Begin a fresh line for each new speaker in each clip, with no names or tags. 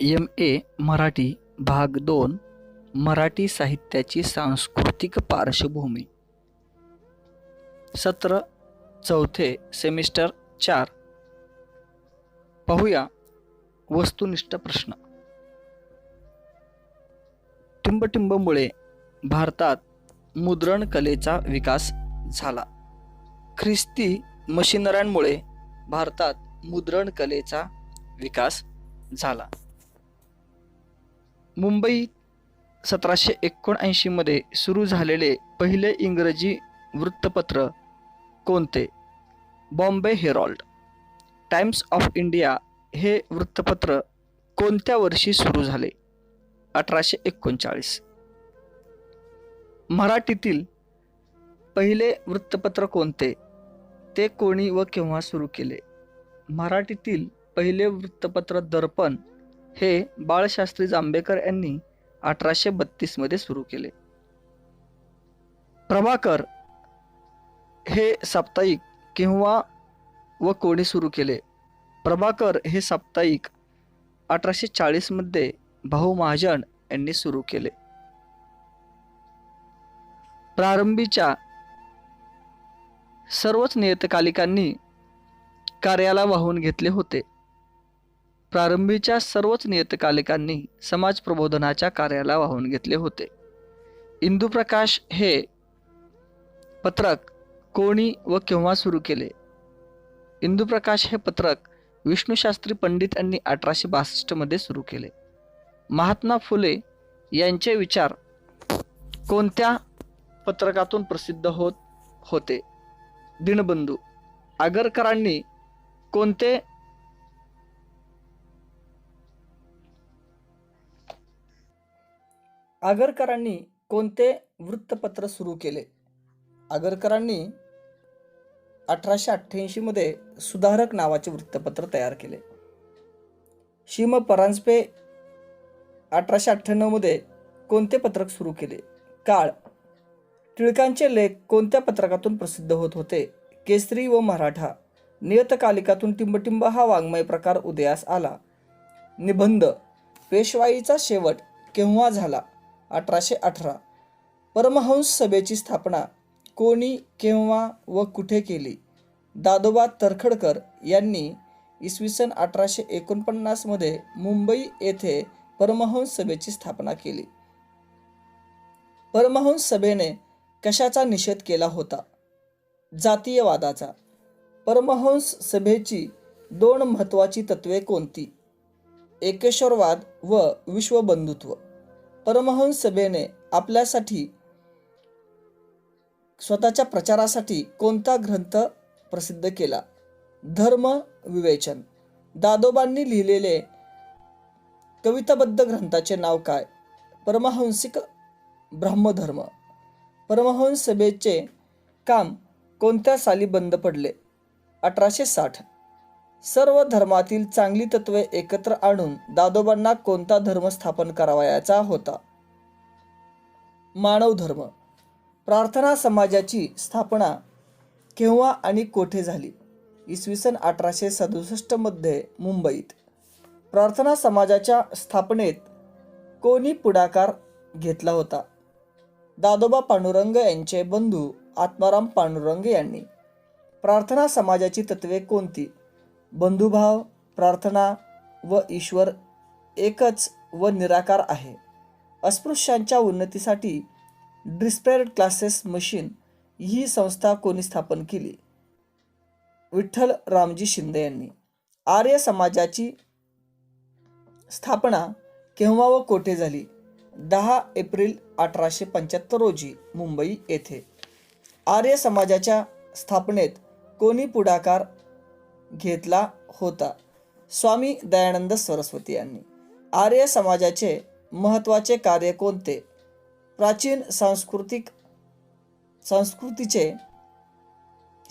MA Marathi भाग 2 मराठी साहित्याची सांस्कृतिक पार्श्वभूमी सत्र चौथे सेमिस्टर 4 पाहूया वस्तुनिष्ठ प्रश्न। टिंबटिंबमुळे भारतात मुद्रण कलेचा विकास झाला। ख्रिस्ती मशिनऱ्यांमुळे भारतात मुद्रण कलेचा विकास झाला। मुंबईत 1779 मध्ये सुरू झालेले पहिले इंग्रजी वृत्तपत्र कोणते? Bombay Harold. Times of India हे वृत्तपत्र कोणत्या वर्षी सुरू झाले? 1839। मराठीतील पहिले वृत्तपत्र कोणते? ते कोणी व केव्हा सुरू केले? मराठीतील पहिले वृत्तपत्र दर्पण हे बाळशास्त्री जांभेकर यांनी 1832 मध्ये सुरू केले। प्रभाकर हे साप्ताहिक केव्हा व कोणी सुरू केले? प्रभाकर हे साप्ताहिक 1840 मध्ये भाऊ महाजन यांनी सुरू केले। प्रारंभीच्या सर्वच नियतकालिकांनी कार्याला वाहून घेतले होते। प्रारंभीच्या सर्वच नियतकालिकांनी समाज प्रबोधनाच्या कार्याला वाहून घेतले होते। इंदुप्रकाश हे पत्रक कोणी व केव्हा सुरू केले? इंदुप्रकाश हे पत्रक विष्णुशास्त्री पंडित यांनी 1862 मध्ये सुरू केले। महात्मा फुले यांचे विचार कोणत्या पत्रकातून प्रसिद्ध होत होते? दिनबंधू। आगरकरांनी कोणते वृत्तपत्र सुरू केले? आगरकरांनी 1888 मध्ये सुधारक नावाचे वृत्तपत्र तयार केले। शिम परांजपे 1898 मध्ये कोणते पत्रक सुरू केले? काळ। टिळकांचे लेख कोणत्या पत्रकातून प्रसिद्ध होत होते? केसरी व मराठा। नियतकालिकातून टिंबटिंब हा वाङ्मय प्रकार उदयास आला। निबंध। पेशवाईचा शेवट केव्हा झाला? 1818। परमहंस सभेची स्थापना कोणी, केव्हा व कुठे केली? दादोबा तरखडकर यांनी इसवी सन 1849 मध्ये मुंबई येथे परमहंस सभेची स्थापना केली। परमहंस सभेने कशाचा निषेध केला होता? जातीयवादाचा। परमहंस सभेची 2 महत्त्वाची तत्वे कोणती? एकेश्वरवाद व विश्वबंधुत्व। परमहंस सभेने आपल्यासाठी स्वतःच्या प्रचारासाठी कोणता ग्रंथ प्रसिद्ध केला? धर्म विवेचन। दादोबांनी लिहिलेले कविताबद्ध ग्रंथाचे नाव काय? परमहंसिक ब्रह्मधर्म। परमहंस सभेचे काम कोणत्या साली बंद पडले? 1860। सर्व धर्मातील चांगली तत्वे एकत्र आणून दादोबांना कोणता धर्म स्थापन करावयाचा होता? मानव धर्म। प्रार्थना समाजाची स्थापना केव्हा आणि कोठे झाली? इसवी सन 1867 मध्ये मुंबईत। प्रार्थना समाजाच्या स्थापनेत कोणी पुढाकार घेतला होता? दादोबा पांडुरंग यांचे बंधू आत्माराम पांडुरंग यांनी। प्रार्थना समाजाची तत्वे कोणती? बंधुभाव, प्रार्थना व ईश्वर एकच व निराकार आहे। अस्पृश्यांच्या उन्नतीसाठी डिस्पेअर्ड क्लासेस मिशन ही संस्था कोणी स्थापन केली? विठ्ठल रामजी शिंदे यांनी। आर्य समाजाची स्थापना केव्हा व कोठे झाली? 10 एप्रिल 1875 रोजी मुंबई येथे। आर्य समाजाच्या स्थापनेत कोणी पुढाकार घेतला होता? स्वामी दयानंद सरस्वती यांनी। आर्य समाजाचे महत्त्वाचे कार्य कोणते? प्राचीन संस्कृतीचे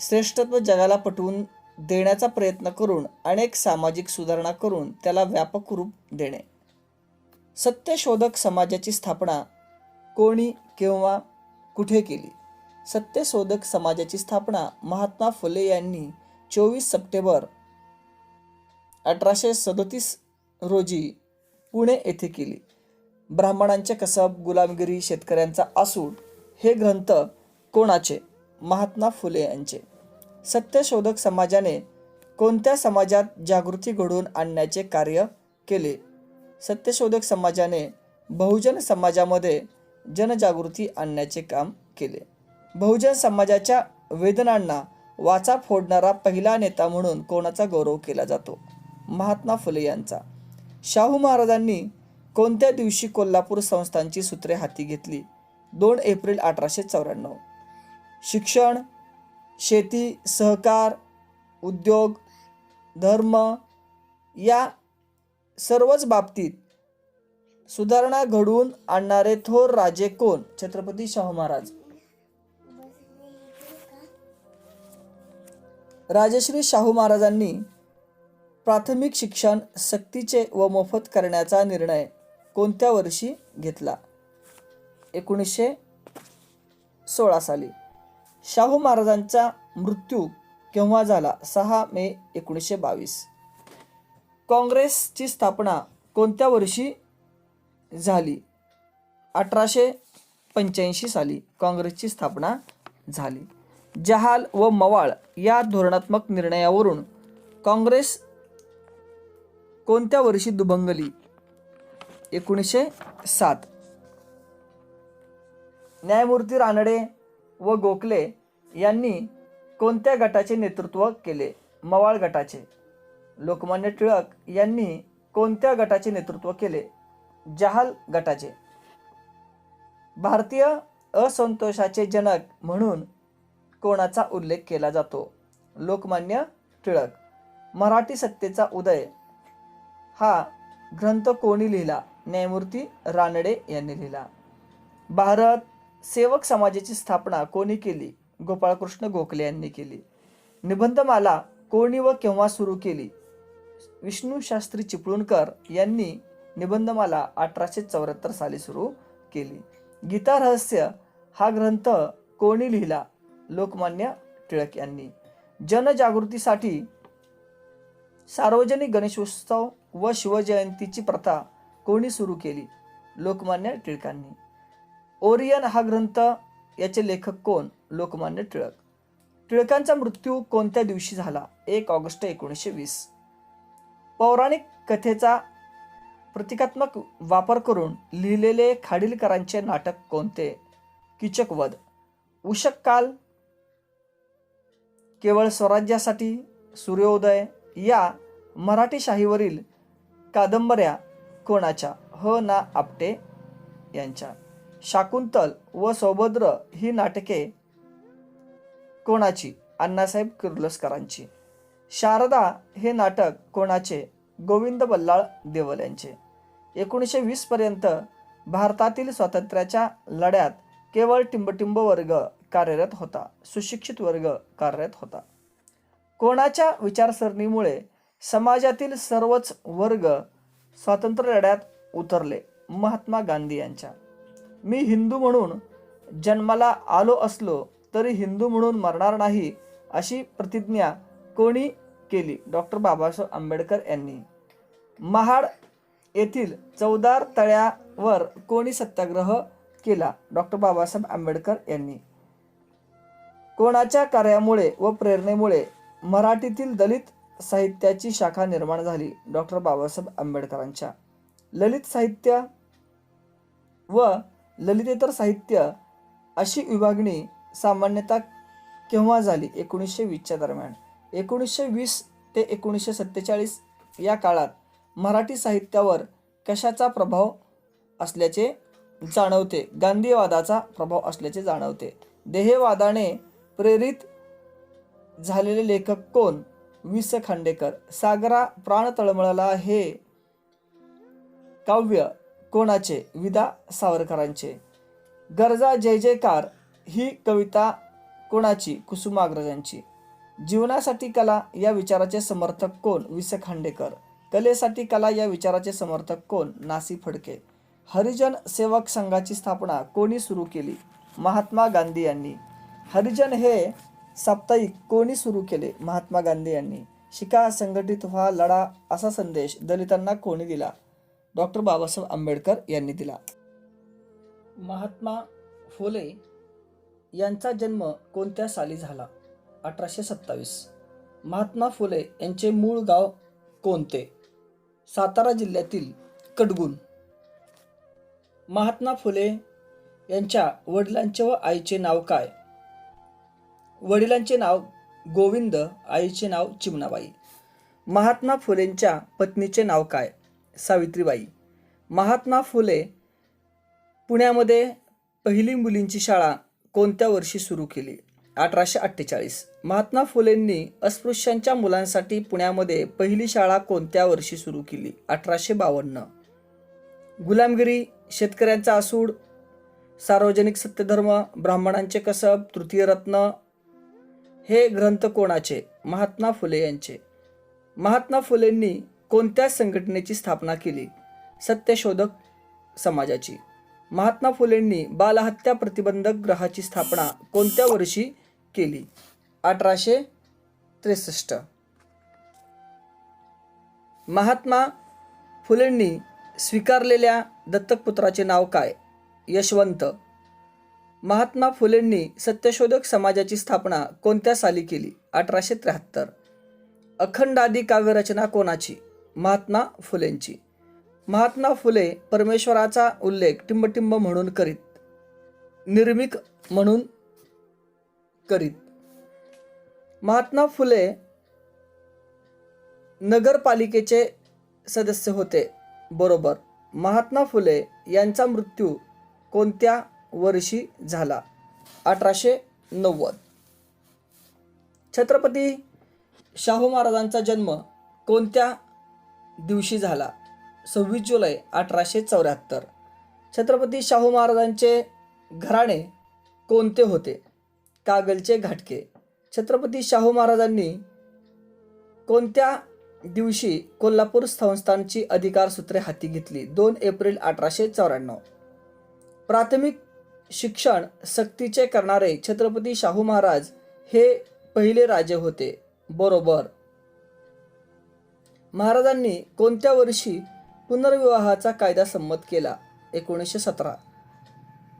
श्रेष्ठत्व जगाला पटवून देण्याचा प्रयत्न करून अनेक सामाजिक सुधारणा करून त्याला व्यापक रूप देणे। सत्यशोधक समाजाची स्थापना कोणी, केव्हा, कुठे केली? सत्यशोधक समाजाची स्थापना महात्मा फुले यांनी 24 सप्टेंबर 1837 रोजी पुणे येथे केली. ब्राह्मणांचे कसब, गुलामगिरी, शेतकऱ्यांचा आसूड हे ग्रंथ कोणाचे? महात्मा फुले यांचे. सत्यशोधक समाजाने कोणत्या समाजात जागृती घडवून आणण्याचे कार्य केले? सत्यशोधक समाजाने बहुजन समाजामध्ये जनजागृती आणण्याचे काम केले. बहुजन समाजाच्या वेदनांना वाचा फोडणारा पहिला नेता म्हणून कोणाचा गौरव केला जातो? महात्मा फुले यांचा. शाहू महाराजांनी कोणत्या दिवशी कोल्हापूर संस्थांची सूत्रे हाती घेतली? 2 एप्रिल 1894. शिक्षण, शेती, सहकार, उद्योग, धर्म या सर्वच बाबतीत सुधारणा घडवून आणणारे थोर राजे कोण? छत्रपती शाहू महाराज. राजश्री शाहू महाराजांनी प्राथमिक शिक्षण सक्तीचे व मोफत करण्याचा निर्णय कोणत्या वर्षी घेतला? 1916 साली. शाहू महाराजांचा मृत्यू केव्हा झाला? 6 मे 1922. काँग्रेसची स्थापना कोणत्या वर्षी झाली? 1885 साली काँग्रेसची स्थापना झाली. जहाल व मवाळ या धोरणात्मक निर्णयावरून काँग्रेस कोणत्या वर्षी दुभंगली? 1907. न्यायमूर्ती रानडे व गोखले यांनी कोणत्या गटाचे नेतृत्व केले? मवाळ गटाचे. लोकमान्य टिळक यांनी कोणत्या गटाचे नेतृत्व केले? जहाल गटाचे. भारतीय असंतोषाचे जनक म्हणून कोणाचा उल्लेख केला जातो? लोकमान्य टिळक. मराठी सत्तेचा उदय हा ग्रंथ कोणी लिहिला? न्यायमूर्ती रानडे यांनी लिहिला. भारत सेवक समाजाची स्थापना कोणी केली? गोपाळकृष्ण गोखले यांनी केली. निबंधमाला कोणी व केव्हा सुरू केली? विष्णुशास्त्री चिपळूणकर यांनी निबंधमाला 1874 साली सुरू केली. गीता रहस्य हा ग्रंथ कोणी लिहिला? लोकमान्य टिळक यांनी. जनजागृतीसाठी सार्वजनिक गणेशोत्सव व शिवजयंतीची प्रथा कोणी सुरू केली? लोकमान्य टिळकांनी. ओरियन हा ग्रंथ याचे लेखक कोण? लोकमान्य टिळक. टिळकांचा मृत्यू कोणत्या दिवशी झाला? 1 ऑगस्ट 1920. पौराणिक कथेचा प्रतिकात्मक वापर करून लिहिलेले खाडीलकरांचे नाटक कोणते? कीचकवध. उषःकाल, केवळ स्वराज्यासाठी, सूर्योदय या मराठी शाहीवरील कादंबऱ्या कोणाच्या? ह ना आपटे यांच्या. शाकुंतल व सौभद्र ही नाटके कोणाची? अण्णासाहेब किर्लोस्करांची. शारदा हे नाटक कोणाचे? गोविंद बल्लाळ देवल यांचे. 1920 पर्यंत भारतातील स्वातंत्र्याच्या लढ्यात केवळ टिंबटिंब वर्ग कार्यरत होता, सुशिक्षित वर्ग कार्यरत होता. कोणाच्या विचारसरणीमुळे समाजातील सर्वच वर्ग स्वातंत्र्य लढ्यात उतरले? महात्मा गांधी यांच्या. मी हिंदू म्हणून जन्माला आलो असलो तरी हिंदू म्हणून मरणार नाही अशी प्रतिज्ञा कोणी केली? डॉक्टर बाबासाहेब आंबेडकर यांनी. महाड येथील चौदार तळ्यावर कोणी सत्याग्रह केला? डॉक्टर बाबासाहेब आंबेडकर यांनी. कोणाच्या कार्यामुळे व प्रेरणेमुळे मराठीतील दलित साहित्याची शाखा निर्माण झाली? डॉक्टर बाबासाहेब आंबेडकरांच्या. ललित साहित्य व ललितेतर साहित्य अशी विभागणी सामान्यतः केव्हा झाली? 1920च्या दरम्यान. 1920 ते 1947 या काळात मराठी साहित्यावर कशाचा प्रभाव असल्याचे जाणवते? गांधीवादाचा प्रभाव असल्याचे जाणवते. देहवादाने प्रेरित झालेले लेखक कोण? वि स खांडेकर. सागरा प्राण तळमळला हे काव्य कोणाचे? विदा सावरकरांचे. गरजा जय जयकार ही कविता कोणाची? कुसुमाग्रजांची. जीवनासाठी कला या विचाराचे समर्थक कोण? वि स खांडेकर. कलेसाठी कला या विचाराचे समर्थक कोण? नासी फडके. हरिजन सेवक संघाची स्थापना कोणी सुरू केली? महात्मा गांधी यांनी. हरिजन हे साप्ताहिक कोणी सुरू केले? महात्मा गांधी यांनी. शिका, संघटित व्हा, लढा असा संदेश दलितांना कोणी दिला? डॉक्टर बाबासाहेब आंबेडकर यांनी दिला. महात्मा फुले यांचा जन्म कोणत्या साली झाला? 1827. महात्मा फुले यांचे मूळ गाव कोणते? सातारा जिल्ह्यातील कडगुण. महात्मा फुले यांच्या वडिलांचे व आईचे नाव काय? वडिलांचे नाव गोविंद, आईचे नाव चिमणाबाई. महात्मा फुलेंच्या पत्नीचे नाव काय? सावित्रीबाई. महात्मा फुले पुण्यामध्ये पहिली मुलींची शाळा कोणत्या वर्षी सुरू केली? 1848. महात्मा फुलेंनी अस्पृश्यांच्या मुलांसाठी पुण्यामध्ये पहिली शाळा कोणत्या वर्षी सुरू केली? 1852. गुलामगिरी, शेतकऱ्यांचा आसूड, सार्वजनिक सत्यधर्म, ब्राह्मणांचे कसब, तृतीय रत्न हे ग्रंथ कोणाचे? महात्मा फुले यांचे. महात्मा फुलेंनी कोणत्या संघटनेची स्थापना केली? सत्यशोधक समाजाची. महात्मा फुलेंनी बालहत्या प्रतिबंधक गृहाची स्थापना कोणत्या वर्षी केली? 1863. महात्मा फुलेंनी स्वीकारलेल्या दत्तक पुत्राचे नाव काय? यशवंत. महात्मा फुलेंनी सत्यशोधक समाजाची स्थापना कोणत्या साली केली? 1873. अखंडादी काव्यरचना कोणाची? महात्मा फुलेंची. महात्मा फुले परमेश्वराचा उल्लेख टिंबटिंब म्हणून करीत, निर्मिक म्हणून करीत. महात्मा फुले नगरपालिकेचे सदस्य होते. बरोबर. महात्मा फुले यांचा मृत्यू कोणत्या वर्षी झाला? 1890. छत्रपती शाहू महाराजांचा जन्म कोणत्या दिवशी झाला? 26 जुलै 1874. छत्रपती शाहू महाराजांचे घराणे कोणते होते? कागलचे घाटगे. छत्रपती शाहू महाराजांनी कोणत्या दिवशी कोल्हापूर संस्थानची अधिकारसूत्रे हाती घेतली? 2 एप्रिल 1894. प्राथमिक शिक्षण सक्तीचे करणारे छत्रपती शाहू महाराज हे पहिले राजे होते. बरोबर. महाराजांनी कोणत्या वर्षी पुनर्विवाहाचा कायदा संमत केला? 1917.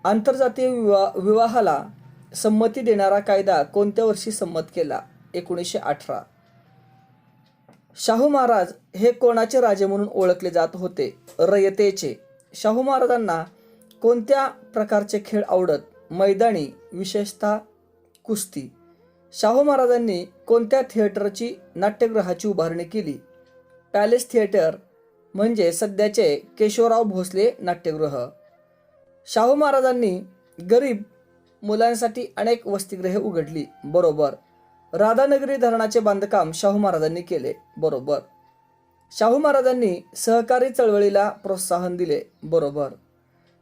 आंतरजातीय विवाहाला संमती देणारा कायदा कोणत्या वर्षी संमत केला? 1918. शाहू महाराज हे कोणाचे राजे म्हणून ओळखले जात होते? रयतेचे. शाहू महाराजांना कोणत्या प्रकारचे खेळ आवडत? मैदानी, विशेषतः कुस्ती. शाहू महाराजांनी कोणत्या थिएटरची नाट्यगृहाची उभारणी केली? पॅलेस थिएटर म्हणजे सध्याचे केशवराव भोसले नाट्यगृह. शाहू महाराजांनी गरीब मुलांसाठी अनेक वसतिगृहे उघडली. बरोबर. राधानगरी धरणाचे बांधकाम शाहू महाराजांनी केले. बरोबर. शाहू महाराजांनी सहकारी चळवळीला प्रोत्साहन दिले. बरोबर.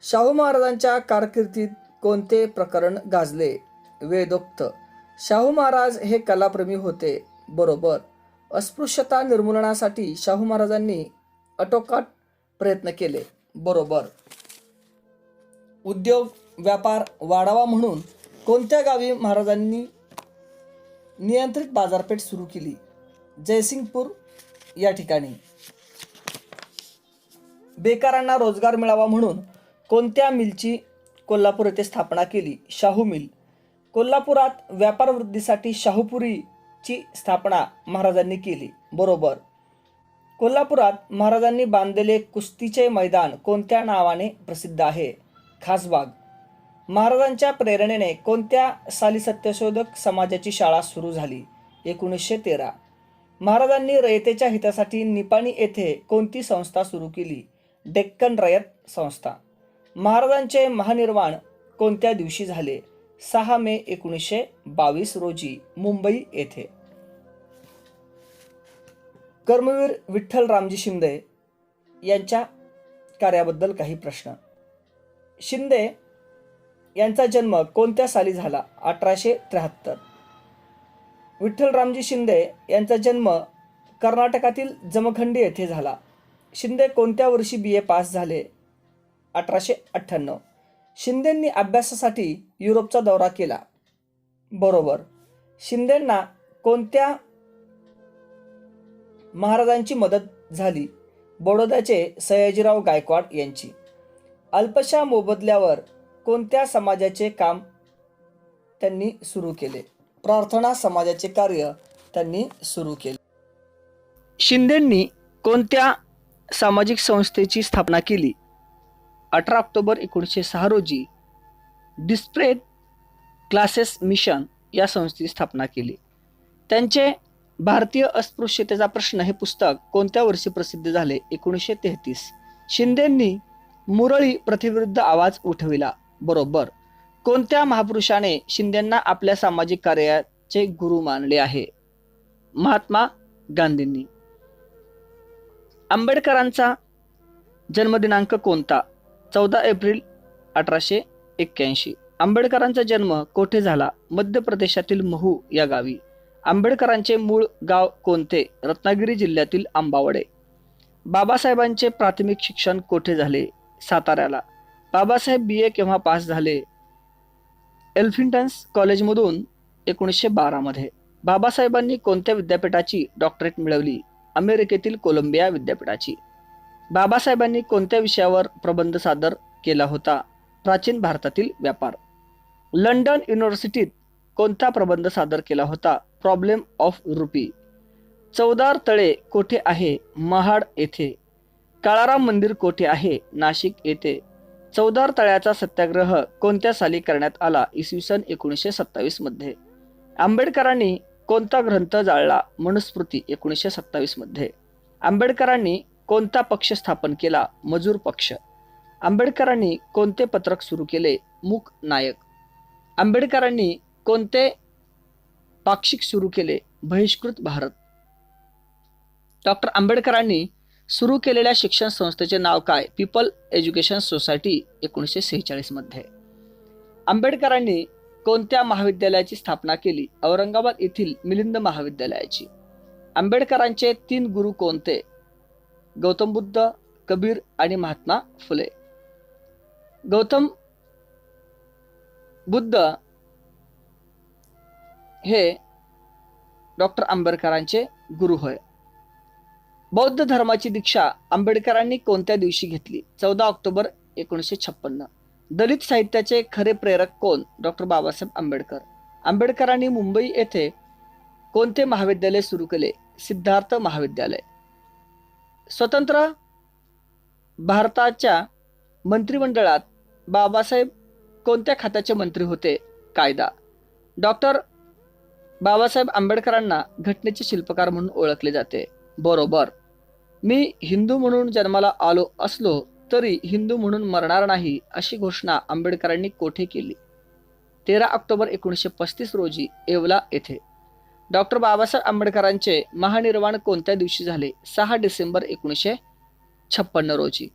शाहू महाराजांच्या कारकिर्दीत कोणते प्रकरण गाजले? वेदोक्त. शाहू महाराज हे कलाप्रेमी होते. बरोबर. अस्पृश्यता निर्मूलनासाठी शाहू महाराजांनी आटोकाट प्रयत्न केले. बरोबर. उद्योग व्यापार वाढावा म्हणून कोणत्या गावी महाराजांनी नियंत्रित बाजारपेठ सुरू केली? जयसिंगपूर या ठिकाणी. बेकारांना रोजगार मिळावा म्हणून कोणत्या मिलची कोल्हापूर येथे स्थापना केली? शाहू मिल. कोल्हापुरात व्यापार वृद्धीसाठी शाहूपुरीची स्थापना महाराजांनी केली. बरोबर. कोल्हापुरात महाराजांनी बांधलेले कुस्तीचे मैदान कोणत्या नावाने प्रसिद्ध आहे? खासबाग. महाराजांच्या प्रेरणेने कोणत्या साली सत्यशोधक समाजाची शाळा सुरू झाली? 1913. महाराजांनी रयतेच्या हितासाठी निपाणी येथे कोणती संस्था सुरू केली? डेक्कन रयत संस्था. महाराजांचे महानिर्वाण कोणत्या दिवशी झाले? 6 मे 1922 रोजी मुंबई येथे. कर्मवीर विठ्ठल रामजी शिंदे यांच्या कार्याबद्दल काही प्रश्न. शिंदे यांचा जन्म कोणत्या साली झाला? 1873. विठ्ठल रामजी शिंदे यांचा जन्म कर्नाटकातील जमखंडी येथे झाला. शिंदे कोणत्या वर्षी BA पास झाले? 1898. शिंदेंनी अभ्यासासाठी युरोपचा दौरा केला. बरोबर. शिंदेंना कोणत्या महाराजांची मदत झाली? बडोद्याचे सयाजीराव गायकवाड यांची. अल्पशा मोबदल्यावर कोणत्या समाजाचे काम त्यांनी सुरू केले? प्रार्थना समाजाचे कार्य त्यांनी सुरू केले. शिंदेंनी कोणत्या सामाजिक संस्थेची स्थापना केली? 18 ऑक्टोबर 1906 रोजी डिस्प्रेड क्लासेस मिशन या संस्थेची स्थापना केली. त्यांचे भारतीय अस्पृश्यतेचा प्रश्न हे पुस्तक कोणत्या वर्षी प्रसिद्ध झाले? 1933. शिंदेंनी मुरळी प्रथेविरुद्ध आवाज उठविला. बरोबर. कोणत्या महापुरुषाने शिंदेंना आपल्या सामाजिक कार्याचे गुरु मानले आहे? महात्मा गांधींनी. आंबेडकरांचा जन्मदिनांक कोणता? 14 एप्रिल 1881. आंबेडकरांचा जन्म कोठे झाला? मध्य प्रदेशातील महू या गावी. आंबेडकरांचे मूळ गाव कोणते? रत्नागिरी जिल्ह्यातील आंबावडे. बाबासाहेबांचे प्राथमिक शिक्षण कोठे झाले? साताऱ्याला. बाबासाहेब BA केव्हा पास झाले? एल्फिन्स्टन कॉलेजमधून 1912 मध्ये. बाबासाहेबांनी कोणत्या विद्यापीठाची डॉक्टरेट मिळवली? अमेरिकेतील कोलंबिया विद्यापीठाची. बाबासाहेबांनी कोणत्या विषयावर प्रबंध सादर केला होता? प्राचीन भारतातील व्यापार. लंडन युनिव्हर्सिटीत कोणता प्रबंध सादर केला होता? Problem of rupee. चवदार तळे कोठे आहे? महाड येथे. काळाराम मंदिर कोठे आहे? नाशिक येथे. चवदार तळ्याचा सत्याग्रह कोणत्या साली करण्यात आला? इसवी सन 1927 मध्ये. आंबेडकरांनी कोणता ग्रंथ जाळला? मनुस्मृती 1927 मध्ये. आंबेडकरांनी कोणता पक्ष स्थापन केला? मजूर पक्ष. आंबेडकरांनी कोणते पत्रक सुरू केले? मूक नायक. आंबेडकरांनी कोणते पाक्षिक सुरू केले? बहिष्कृत भारत. डॉक्टर आंबेडकरांनी सुरू केलेल्या शिक्षण संस्थेचे नाव काय? पीपल एज्युकेशन सोसायटी 1946 मध्ये. आंबेडकरांनी कोणत्या महाविद्यालयाची स्थापना केली? औरंगाबाद येथील मिलिंद महाविद्यालयाची. आंबेडकरांचे 3 गुरु कोणते? गौतम बुद्ध, कबीर आणि महात्मा फुले. गौतम बुद्ध हे डॉक्टर आंबेडकरांचे गुरु होय. बौद्ध धर्माची दीक्षा आंबेडकरांनी कोणत्या दिवशी घेतली? 14 ऑक्टोबर 1956. दलित साहित्याचे खरे प्रेरक कोण? डॉक्टर बाबासाहेब आंबेडकर. आंबेडकरांनी मुंबई येथे कोणते महाविद्यालय सुरू केले? सिद्धार्थ महाविद्यालय. स्वतंत्र भारताच्या मंत्रिमंडळात बाबासाहेब कोणत्या खात्याचे मंत्री होते? कायदा. डॉक्टर बाबासाहेब आंबेडकरांना घटनेचे शिल्पकार म्हणून ओळखले जाते. बरोबर. मी हिंदू म्हणून जन्माला आलो असलो तरी हिंदू म्हणून मरणार नाही अशी घोषणा आंबेडकरांनी कोठे केली? 13 ऑक्टोबर 1935 रोजी येवला येथे. डॉक्टर बाबासाहेब आंबेडकरांचे महानिर्वाण कोणत्या दिवशी झाले? 6 डिसेंबर 1956 रोजी.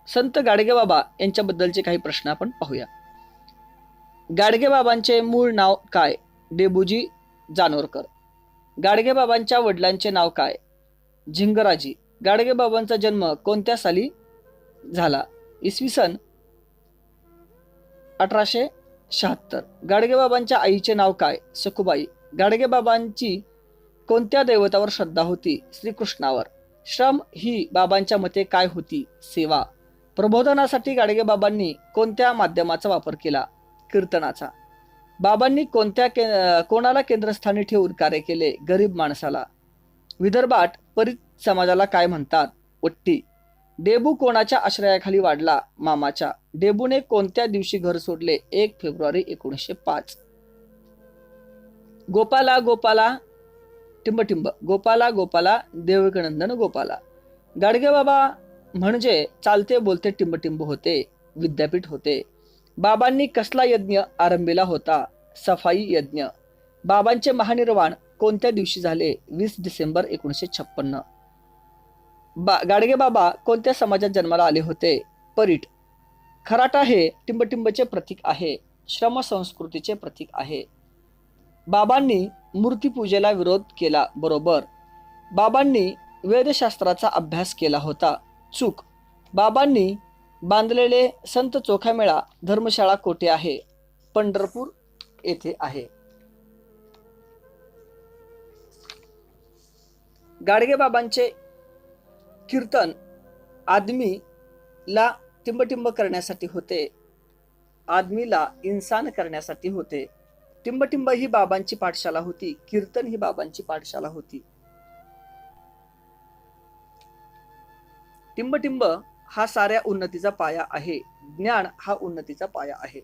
संत गाडगेबाबा यांच्याबद्दलचे काही प्रश्न आपण पाहूया. गाडगेबाबांचे मूळ नाव काय? डेबूजी जानोरकर. गाडगेबाबांच्या वडिलांचे नाव काय? झिंगराजी. गाडगेबाबांचा जन्म कोणत्या साली झाला? इसवी सन 1876. गाडगेबाबांच्या आईचे नाव काय? सखुबाई. गाडगेबाबांची कोणत्या दैवतावर श्रद्धा होती? श्रीकृष्णावर. श्रम ही बाबांच्या मते काय होती? सेवा. प्रबोधनासाठी गाडगेबाबांनी कोणत्या माध्यमाचा वापर केला? कीर्तनाचा. बाबांनी कोणाला केंद्रस्थानी ठेवून कार्य केले? गरीब माणसाला. विदर्भात परीत समाजाला काय म्हणतात? वट्टी. डेबू कोणाच्या आश्रयाखाली वाढला? मामाच्या. डेबूने कोणत्या दिवशी घर सोडले? 1 फेब्रुवारी 1905. गोपाला गोपाला टिंबटिंब. गोपाला गोपाला देवकीनंदन गोपाला. गाडगेबाबा म्हणजे चालते बोलते टिंबटिंब होते, विद्यापीठ होते. बाबांनी कसला यज्ञ आरंभिला होता? सफाई यज्ञ. बाबांचे महानिर्वाण कोणत्या दिवशी झाले? 20 डिसेंबर 1956. गाडगेबाबा कोणत्या समाजात जन्माला आले होते? परीट. खराटा हे टिंबटिंबचे प्रतीक आहे, श्रम संस्कृतीचे प्रतीक आहे. बाबांनी मूर्तीपूजेला विरोध केला. बरोबर. बाबांनी वेदशास्त्राचा अभ्यास केला होता. चूक. बाबांनी बांधलेले संत चोखामेळा धर्मशाळा कोठे आहे? पंढरपूर येथे आहे. गाडगेबाबांचे कीर्तन आदमीला टिंबटिंब करण्यासाठी होते, आदमीला इन्सान करण्यासाठी होते. टिंबटिंब ही बाबांची पाठशाला होती, कीर्तन ही बाबांची पाठशाला होती. टिंबटिंब हा साऱ्या उन्नतीचा पाया आहे, ज्ञान हा उन्नतीचा पाया आहे.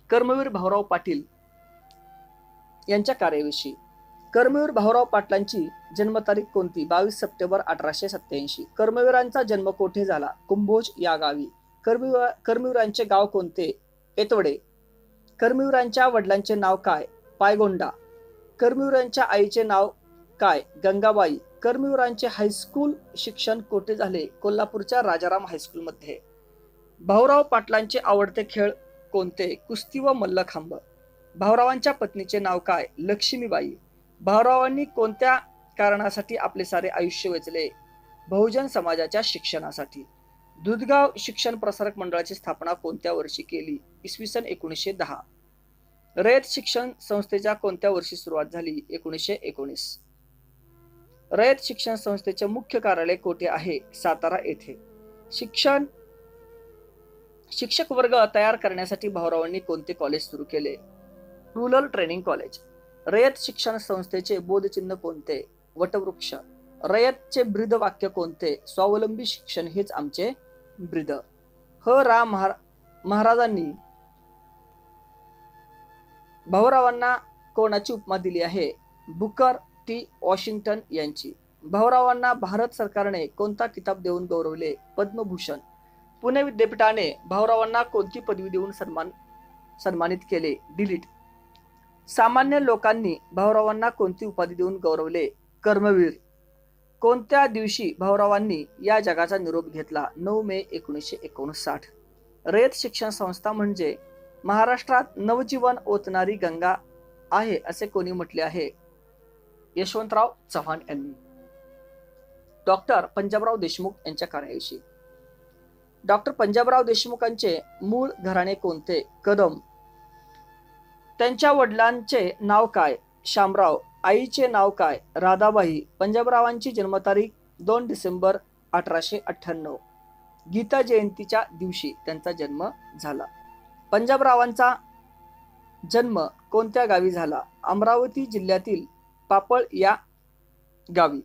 कर्मवीर भाऊराव पाटील यांच्या कार्याविषयी. कर्मवीर भाऊराव पाटलांची जन्मतारीख कोणती? 22 सप्टेंबर 1887. कर्मवीरांचा जन्म कोठे झाला? कुंभोज या गावी. कर्मवीरांचे गाव कोणते? एतवडे. कर्मवीरांच्या वडिलांचे नाव काय? पायगोंडा. कर्मवीरांच्या आईचे नाव काय? गंगाबाई. कर्मवीरांचे हायस्कूल शिक्षण कोठे झाले? कोल्हापूरच्या राजाराम हायस्कूल मध्ये. भाऊराव पाटलांचे आवडते खेळ कोणते? कुस्ती व मल्लखांब. भाऊरावांच्या पत्नीचे नाव काय? लक्ष्मीबाई. भाऊरावांनी कोणत्या कारणासाठी आपले सारे आयुष्य वेचले? बहुजन समाजाच्या शिक्षणासाठी. दुधगाव शिक्षण प्रसारक मंडळाची स्थापना कोणत्या वर्षी केली? इसवी सन 1910. रयत शिक्षण संस्थेच्या कोणत्या वर्षी सुरुवात झाली? 1919. रयत शिक्षण संस्थेचे मुख्य कार्यालय कोठे आहे? सातारा येथे. शिक्षक वर्ग तयार करण्यासाठी भाऊरावांनी कोणते कॉलेज सुरू केले? Rural training college. रयत शिक्षण संस्थेचे बोधचिन्ह कोणते? वटवृक्ष. रयतचे ब्रीद वाक्य कोणते? स्वावलंबी शिक्षण हेच आमचे ब्रीद. रा महाराजांनी भाऊरावांना कोणाची उपमा दिली आहे? बुकर टी वॉशिंग्टन यांची. भाऊरावांना भारत सरकारने कोणता किताब देऊन गौरवले? पद्मभूषण. पुणे विद्यापीठाने भाऊरावांना कोणती पदवी देऊन सन्मानित केले? डिलीट. सामान्य लोकांनी भाऊरावांना कोणती उपाधी देऊन गौरवले? कर्मवीर. कोणत्या दिवशी भाऊरावांनी या जगाचा निरोप घेतला? 9 मे 1959. रयत शिक्षण संस्था म्हणजे महाराष्ट्रात नवजीवन ओतणारी गंगा आहे असे कोणी म्हटले आहे? यशवंतराव चव्हाण यांनी. डॉक्टर पंजाबराव देशमुख यांच्या कार्याविषयी. डॉक्टर पंजाबराव देशमुखांचे मूळ घराणे कोणते? कदम. त्यांच्या वडिलांचे नाव काय? शामराव. आईचे नाव काय? राधाबाई. पंजाबरावांची जन्मतारीख 2 डिसेंबर 1898. गीता जयंतीच्या दिवशी त्यांचा जन्म झाला. पंजाबरावांचा जन्म कोणत्या गावी झाला? अमरावती जिल्ह्यातील पापळ या गावी.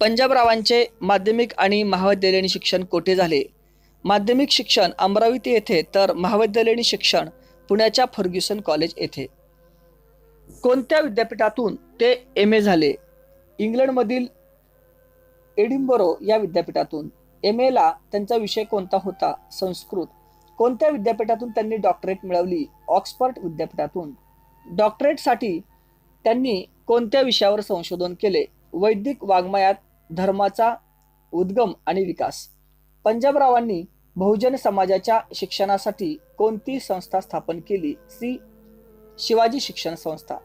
पंजाबरावांचे माध्यमिक आणि महाविद्यालयीन शिक्षण कोठे झाले? माध्यमिक शिक्षण अमरावती येथे तर महाविद्यालयीन शिक्षण पुण्याच्या फर्ग्युसन कॉलेज येथे. कोणत्या विद्यापीठातून ते MA झाले? इंग्लंडमधील एडिनबरो या विद्यापीठातून. MA ला त्यांचा विषय कोणता होता? संस्कृत. कोणत्या विद्यापीठातून त्यांनी डॉक्टरेट मिळवली? ऑक्सफर्ड विद्यापीठातून. डॉक्टरेटसाठी त्यांनी कोणत्या विषयावर संशोधन केले? वैदिक वाङ्मयात धर्माचा उद्गम आणि विकास. पंजाबरावांनी बहुजन समाजाच्या शिक्षणासाठी कोणती संस्था स्थापन केली? शिवाजी शिक्षण संस्था.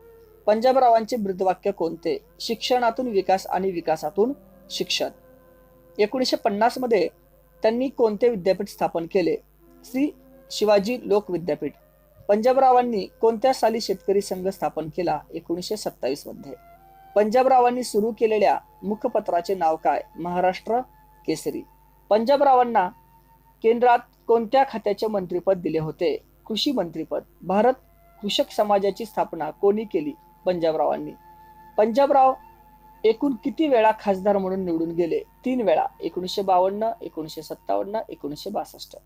पंजाबरावांचे ब्रीदवाक्य कोणते? शिक्षणातून विकास आणि विकासातून शिक्षण. 1950 मध्ये त्यांनी कोणते विद्यापीठ स्थापन केले? शिवाजी लोक विद्यापीठ. पंजाबरावांनी कोणत्या साली शेतकरी संघ स्थापन केला? 1927 मध्ये. पंजाबरावांनी सुरू केलेल्या मुखपत्राचे नाव काय? महाराष्ट्र केसरी. पंजाबरावांना केंद्रात कोणत्या खात्याचे मंत्रिपद दिले होते? कृषी मंत्रिपद. भारत कृषक समाजाची स्थापना कोणी केली? पंजाबरावांनी. पंजाबराव एकूण किती वेळा खासदार म्हणून निवडून गेले? 3 वेळा. 1952, 1957, 1962.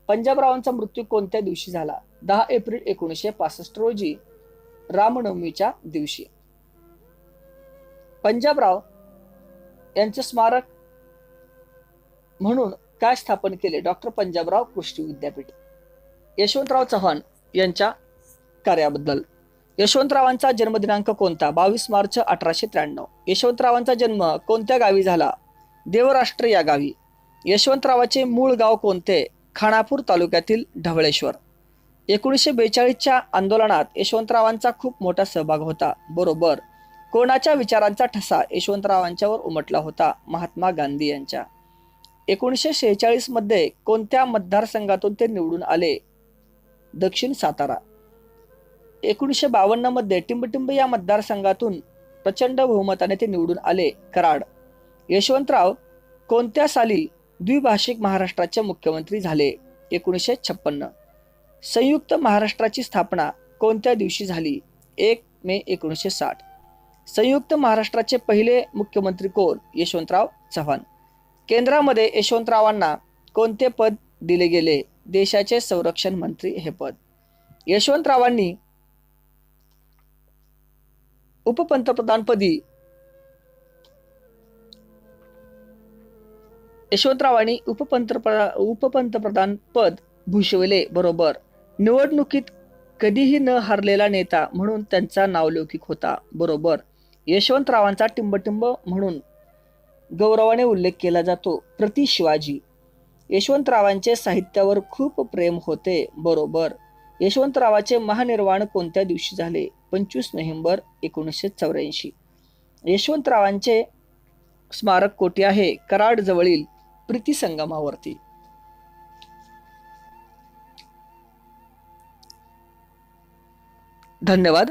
पंजाबरावांचा मृत्यू कोणत्या दिवशी झाला? 10 एप्रिल 1965 रोजी रामनवमीच्या दिवशी. पंजाबराव यांचे स्मारक म्हणून काय स्थापन केले? डॉक्टर पंजाबराव कृषी विद्यापीठ. यशवंतराव चव्हाण यांच्या कार्याबद्दल. यशवंतरावांचा जन्मदिनांक कोणता? 22 मार्च 1893. यशवंतरावांचा जन्म कोणत्या गावी झाला? देवराष्ट्र या गावी. यशवंतरावाचे मूळ गाव कोणते? खानापूर तालुक्यातील ढवळेश्वर. 1942च्या आंदोलनात यशवंतरावांचा खूप मोठा सहभाग होता. बरोबर. कोणाच्या विचारांचा ठसा यशवंतरावांच्यावर उमटला होता? महात्मा गांधी यांच्या. 1946 मध्ये कोणत्या मतदारसंघातून ते निवडून आले? दक्षिण सातारा. 1952 मध्ये टिंबटिंब या मतदारसंघातून प्रचंड बहुमताने ते निवडून आले. कराड. यशवंतराव कोणत्या साली द्विभाषिक महाराष्ट्राचे मुख्यमंत्री झाले? 1956. संयुक्त महाराष्ट्राची स्थापना कोणत्या दिवशी झाली? 1 मे 1960. संयुक्त महाराष्ट्राचे पहिले मुख्यमंत्री कोण? यशवंतराव चव्हाण. केंद्रामध्ये यशवंतरावांना कोणते पद दिले गेले? देशाचे संरक्षण मंत्री हे पद. यशवंतरावांनी उपपंतप्रधानपदी उपपंतप्रधान पद भूषविले. बरोबर. निवडणुकीत कधीही न हारलेला नेता म्हणून त्यांचा नावलौकिक होता. बरोबर. यशवंतरावांचा टिंबटिंब म्हणून गौरवाने उल्लेख केला जातो. प्रति शिवाजी. यशवंतरावांचे साहित्यावर खूप प्रेम होते. बरोबर. यशवंतरावांचे महानिर्वाण कोणत्या दिवशी झाले? 25 नोव्हेंबर 1984. यशवंतरावांचे स्मारक कोठे आहे? कराड जवळील प्रीती संगमावरती. धन्यवाद.